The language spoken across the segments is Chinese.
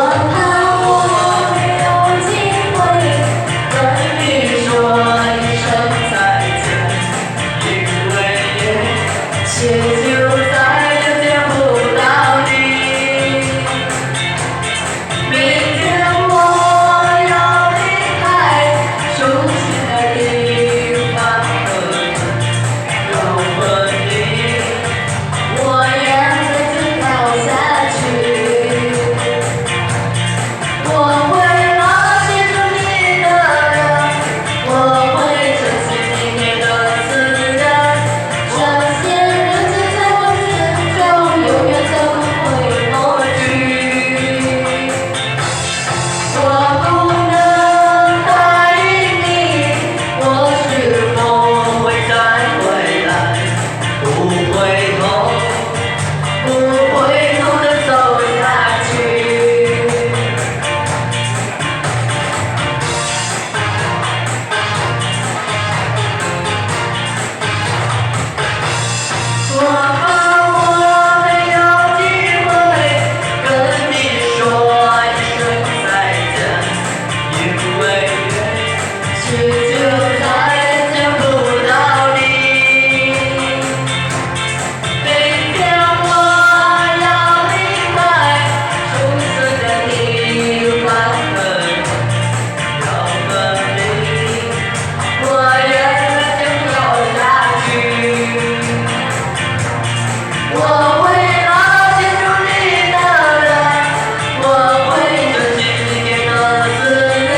怕我没有机会跟你说一声再见，因为谢就再也见不到你。明天我要离开熟悉的地方要和你，我眼泪就掉下去。我会牢记住你的人，我会珍惜你给的思念。这些日子在我心中永远都不会抹去。我不能答应你，我是否会再回来？不回头，不回头的走下去。我怕我没有机会跟你说一声再见，因为许久再也见不到你。明天我要离开熟悉的地方要和你，我眼泪就掉下去。我会牢记住你的人，我会珍惜你给的思念，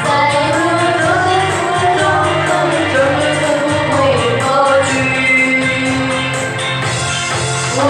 在无数的途中，永远都不会抹去。我。